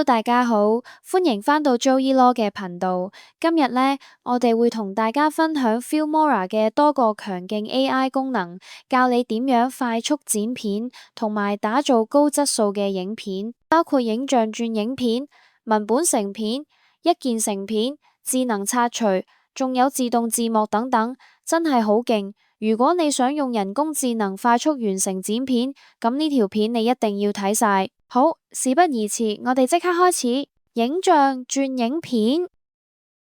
Hello，大家好，歡迎返到 Joey Law 嘅頻道。今日呢，我哋會同大家分享 Filmora 嘅多個強勁 AI 功能，教你點樣快速剪片，同埋打造高質素嘅影片，包括影像轉影片、文本成片、一鍵成片、智能刷除，仲有自動字幕等等，真係好勁。如果你想用人工智能快速完成剪片，咁呢條片你一定要睇晒。好，事不宜遲，我哋即刻開始。影像轉影片，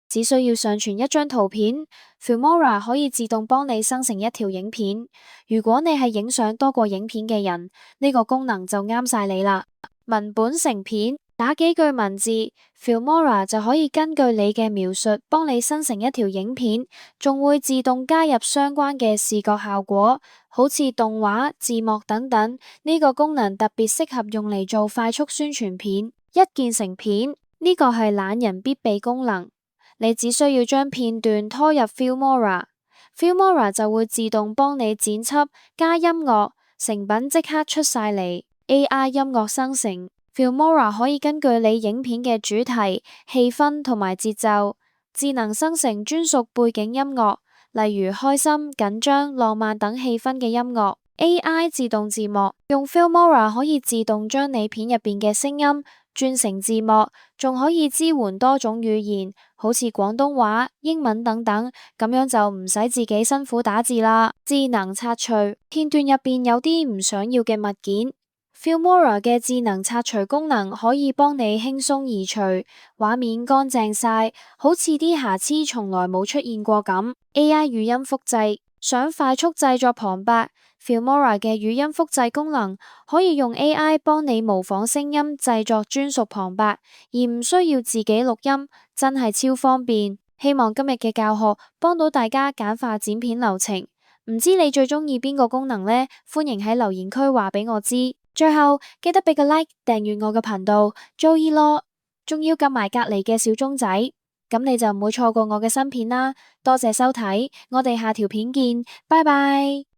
只需要上傳一張圖片，Filmora 可以自動幫你生成一條影片。如果你係影相多過影片嘅人，呢個功能就啱晒你啦。文本成片，打幾句文字，Filmora 就可以根據你嘅描述幫你生成一條影片，仲會自動加入相關嘅視覺效果，好似動畫、字幕等等。呢個功能特別適合用嚟做快速宣傳片。一鍵成片，呢個係懶人必備功能，你只需要將片段拖入 Filmora 就會自動幫你剪輯、加音樂，成品即刻出晒嚟。AI 音樂生成，Filmora 可以根據你影片嘅主題、氣氛同埋節奏，智能生成專屬背景音樂，例如開心、緊張、浪漫等氣氛嘅音樂。AI 自動字幕，用 Filmora 可以自動將你片入邊嘅聲音轉成字幕，仲可以支援多種語言，好似廣東話、英文等等，咁樣就唔使自己辛苦打字啦。智能刷除，片段入邊有啲唔想要嘅物件，Filmora 嘅智能刷除功能可以幫你輕鬆移除，畫面乾淨晒，好似啲瑕疵從來冇出現過咁。AI 語音複製，想快速製作旁白，Filmora 嘅語音複製功能可以用 AI 幫你模仿聲音製作專屬旁白，而唔需要自己錄音，真係超方便。希望今日嘅教學幫到大家簡化剪片流程。唔知你最鍾意邊個功能呢？歡迎喺留言區話俾我知。最後記得俾個 like 訂閱我嘅頻道 Joey Law， 仲要撳埋隔籬嘅小鐘仔，咁你就唔會錯過我嘅新片啦。多謝收睇，我哋下條片見，拜拜。